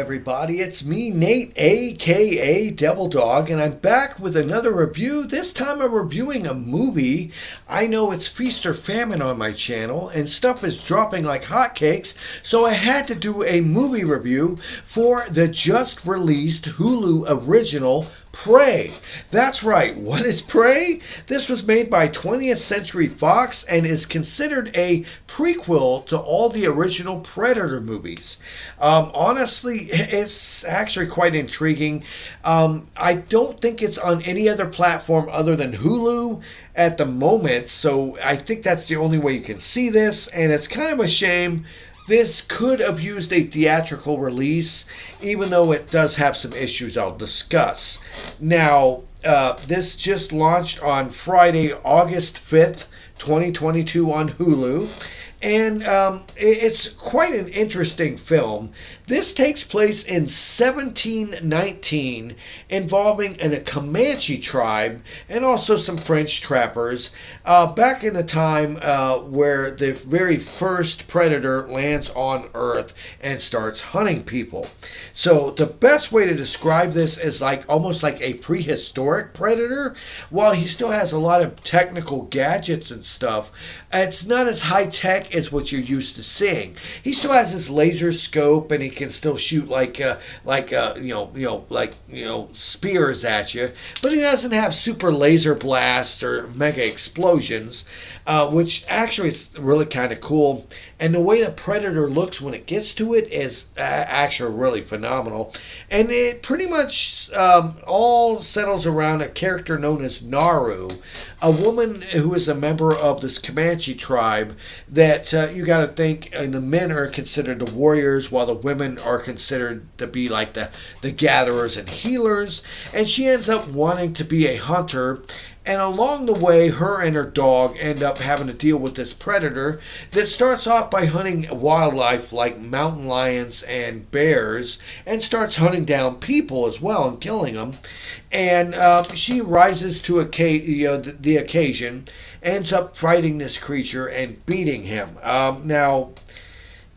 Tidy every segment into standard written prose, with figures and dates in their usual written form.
everybody. It's me, Nate, aka Devil Dog, and I'm back with another review. This time I'm reviewing a movie. I know it's feast or famine on my channel, and stuff is dropping like hotcakes, so I had to do a movie review for the just released Hulu original Prey. That's right. What is Prey? This was made by 20th Century Fox and is considered a prequel to all the original Predator movies. Honestly, it's actually quite intriguing. I don't think it's on any other platform other than Hulu at the moment, so I think that's the only way you can see this, and it's kind of a shame. This could have used a theatrical release, even though it does have some issues I'll discuss. Now, this just launched on Friday, August 5th, 2022 on Hulu. And it's quite an interesting film. This takes place in 1719, involving a Comanche tribe and also some French trappers, back in the time where the very first predator lands on Earth and starts hunting people. So the best way to describe this is almost like a prehistoric predator. While he still has a lot of technical gadgets and stuff, it's not as high tech as what you're used to seeing. He still has his laser scope, and he can still shoot spears at you, but he doesn't have super laser blasts or mega explosions, which actually is really kind of cool. And the way the predator looks when it gets to it is actually really phenomenal. And it pretty much all settles around a character known as Naru, a woman who is a member of this Comanche tribe that you got to think the men are considered the warriors, while the women are considered to be like the gatherers and healers. And she ends up wanting to be a hunter. And along the way, her and her dog end up having to deal with this predator that starts off by hunting wildlife like mountain lions and bears, and starts hunting down people as well and killing them. And she rises to the occasion, ends up fighting this creature and beating him. Now,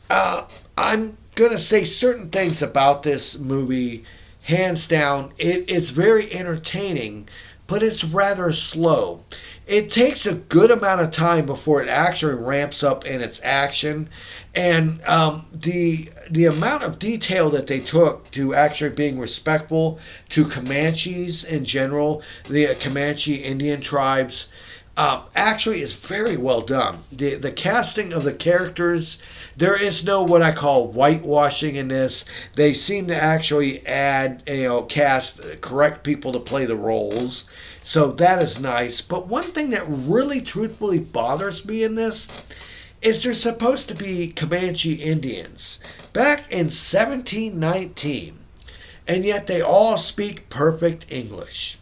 I'm going to say certain things about this movie. Hands down, it's very entertaining, but it's rather slow. It takes a good amount of time before it actually ramps up in its action, and the amount of detail that they took to actually being respectful to Comanches in general, the Comanche Indian tribes, actually is very well done. The casting of the characters, there is no what I call whitewashing in this. They seem to actually cast correct people to play the roles. So that is nice. But one thing that really truthfully bothers me in this is they're supposed to be Comanche Indians back in 1719. And yet they all speak perfect English.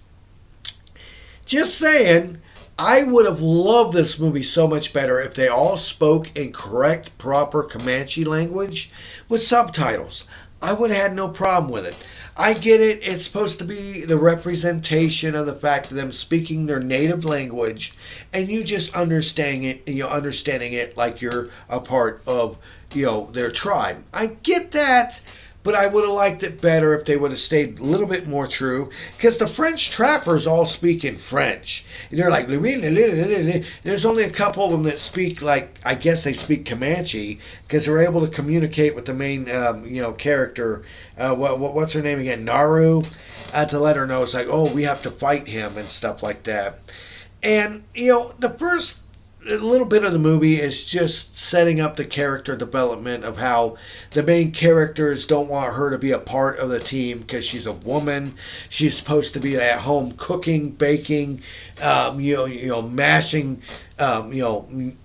Just saying, I would have loved this movie so much better if they all spoke in correct, proper Comanche language with subtitles. I would have had no problem with it. I get it. It's supposed to be the representation of the fact of them speaking their native language, and you just understanding it like you're a part of, their tribe. I get that. But I would have liked it better if they would have stayed a little bit more true, because the French trappers all speak in French. They're like, there's only a couple of them that speak I guess they speak Comanche, because they're able to communicate with the main, character. What's her name again? Naru, to let her know it's like, oh, we have to fight him and stuff like that. And, the first a little bit of the movie is just setting up the character development of how the main characters don't want her to be a part of the team because she's a woman. She's supposed to be at home cooking, baking, mashing,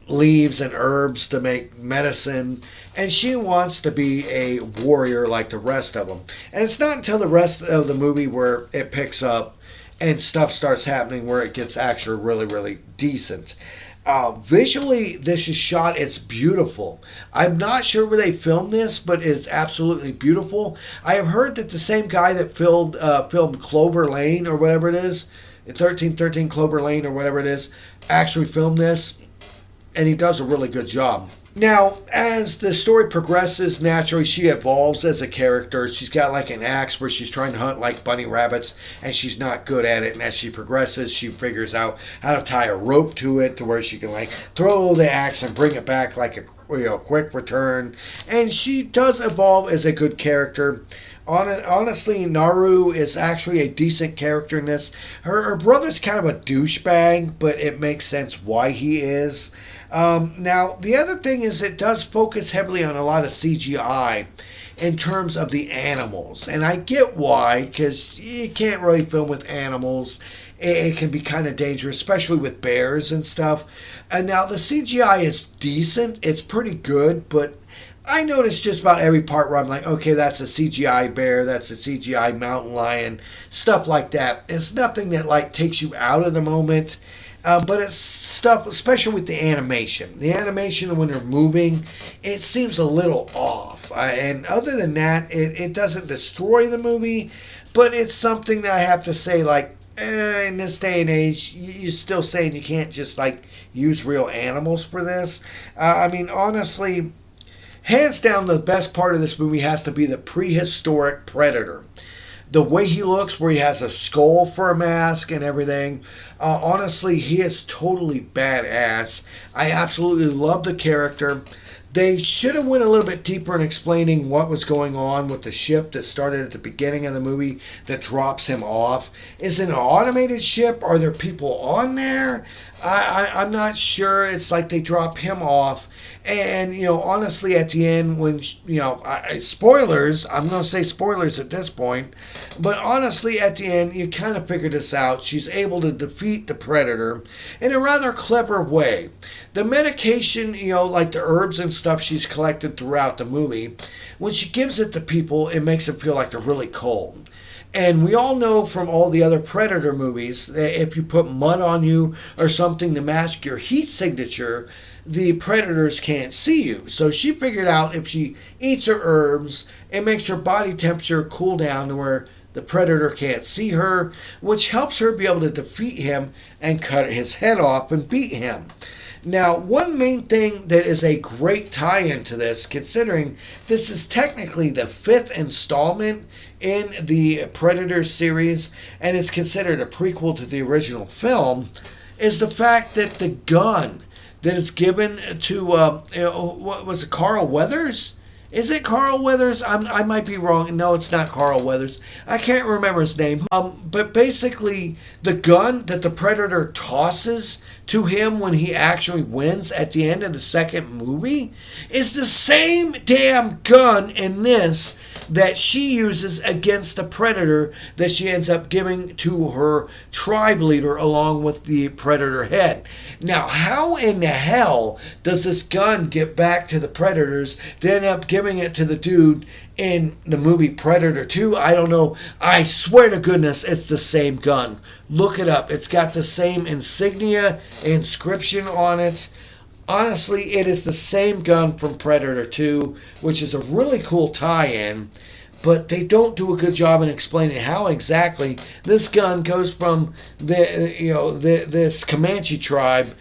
leaves and herbs to make medicine. And she wants to be a warrior like the rest of them. And it's not until the rest of the movie where it picks up and stuff starts happening where it gets actually really, really decent. Visually, this is shot. It's beautiful. I'm not sure where they filmed this, but it's absolutely beautiful. I have heard that the same guy that filmed Clover Lane or whatever it is, 1313 Clover Lane or whatever it is, actually filmed this, and he does a really good job. Now, as the story progresses, naturally she evolves as a character. She's got like an axe where she's trying to hunt like bunny rabbits, and she's not good at it. And as she progresses, she figures out how to tie a rope to it to where she can like throw the axe and bring it back like a quick return. And she does evolve as a good character. Honestly, Naru is actually a decent character in this. Her brother's kind of a douchebag, but it makes sense why he is. Now, the other thing is it does focus heavily on a lot of CGI in terms of the animals. And I get why, because you can't really film with animals. It can be kind of dangerous, especially with bears and stuff. And now the CGI is decent. It's pretty good, but I noticed just about every part where I'm like, okay, that's a CGI bear, that's a CGI mountain lion, stuff like that. It's nothing that like takes you out of the moment. But it's stuff, especially with the animation. The animation when they're moving, it seems a little off. And other than that, it doesn't destroy the movie, but it's something that I have to say, like, in this day and age, you're still saying you can't just, like, use real animals for this. I mean, honestly, hands down, the best part of this movie has to be the prehistoric predator. The way he looks, where he has a skull for a mask and everything, honestly, he is totally badass. I absolutely love the character. They should have went a little bit deeper in explaining what was going on with the ship that started at the beginning of the movie that drops him off. Is it an automated ship? Are there people on there? I'm not sure. It's like they drop him off. And, honestly, at the end, when, spoilers, I'm going to say spoilers at this point, but honestly, at the end, you kind of figure this out. She's able to defeat the Predator in a rather clever way. The medication, like the herbs and stuff she's collected throughout the movie, when she gives it to people, it makes them feel like they're really cold. And we all know from all the other Predator movies that if you put mud on you or something to mask your heat signature, the predators can't see you. So she figured out if she eats her herbs, it makes her body temperature cool down to where the predator can't see her, which helps her be able to defeat him and cut his head off and beat him. Now, one main thing that is a great tie-in to this, considering this is technically the 5th installment in the Predator series, and it's considered a prequel to the original film, is the fact that the gun that is given to, what was it, Carl Weathers? Is it Carl Weathers? I might be wrong. No, it's not Carl Weathers. I can't remember his name. But basically, the gun that the Predator tosses to him when he actually wins at the end of the second movie is the same damn gun in this that she uses against the Predator that she ends up giving to her tribe leader along with the Predator head. Now, how in the hell does this gun get back to the Predators? They end up giving it to the dude in the movie Predator 2. I don't know. I swear to goodness it's the same gun. Look it up. It's got the same insignia, inscription on it. Honestly, it is the same gun from Predator 2, which is a really cool tie-in, but they don't do a good job in explaining how exactly this gun goes from this Comanche tribe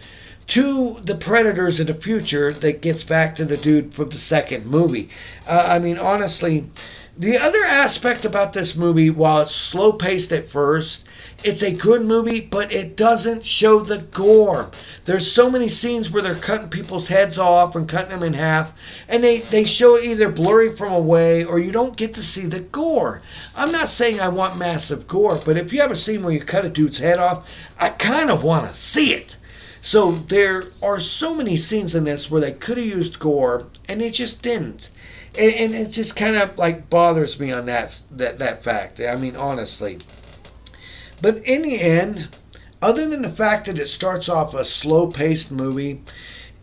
to the Predators in the future that gets back to the dude from the second movie. Honestly, the other aspect about this movie, while it's slow-paced at first, it's a good movie, but it doesn't show the gore. There's so many scenes where they're cutting people's heads off and cutting them in half, and they show it either blurry from away or you don't get to see the gore. I'm not saying I want massive gore, but if you have a scene where you cut a dude's head off, I kind of want to see it. So there are so many scenes in this where they could have used gore, and they just didn't. And it just kind of like bothers me on that fact. Honestly. But in the end, other than the fact that it starts off a slow-paced movie,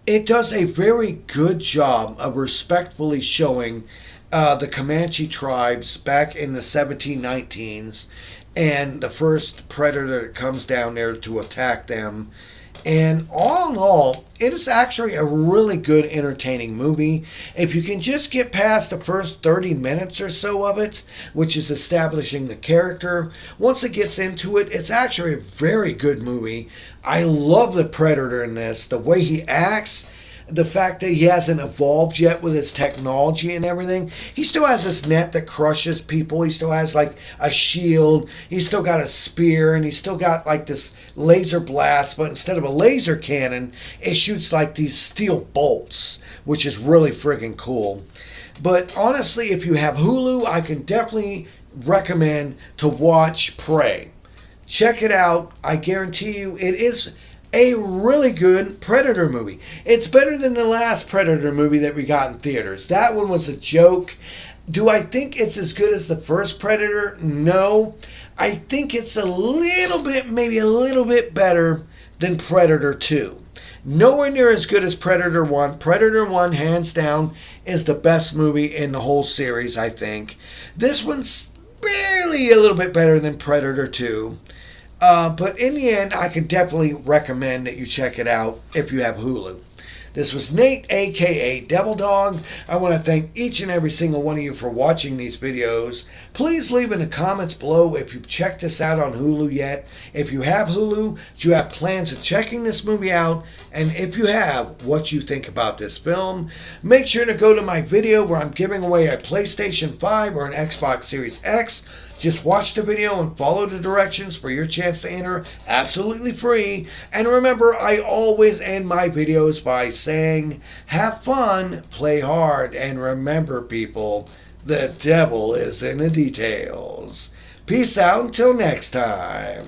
it does a very good job of respectfully showing the Comanche tribes back in the 1719s and the first predator that comes down there to attack them. And all in all, it is actually a really good, entertaining movie. If you can just get past the first 30 minutes or so of it, which is establishing the character, once it gets into it, it's actually a very good movie. I love the Predator in this, the way he acts. the fact that he hasn't evolved yet with his technology and everything. He still has this net that crushes people. He still has like a shield. He's still got a spear, and he's still got like this laser blast, but instead of a laser cannon, it shoots like these steel bolts, which is really friggin' cool. But honestly, if you have Hulu, I can definitely recommend to watch Prey. Check it out. I guarantee you it is a really good Predator movie. It's better than the last Predator movie that we got in theaters. That one was a joke. Do I think it's as good as the first Predator? No. I think it's a little bit, maybe a little bit better than Predator 2. Nowhere near as good as Predator 1. Predator 1, hands down, is the best movie in the whole series, I think. This one's barely a little bit better than Predator 2. But in the end, I can definitely recommend that you check it out if you have Hulu. This was Nate, aka Devil Dog. I want to thank each and every single one of you for watching these videos. Please leave in the comments below if you've checked this out on Hulu yet. If you have Hulu, do you have plans of checking this movie out? And if you have, what you think about this film. Make sure to go to my video where I'm giving away a PlayStation 5 or an Xbox Series X. Just watch the video and follow the directions for your chance to enter absolutely free. And remember, I always end my videos by saying, have fun, play hard, and remember, people, the devil is in the details. Peace out until next time.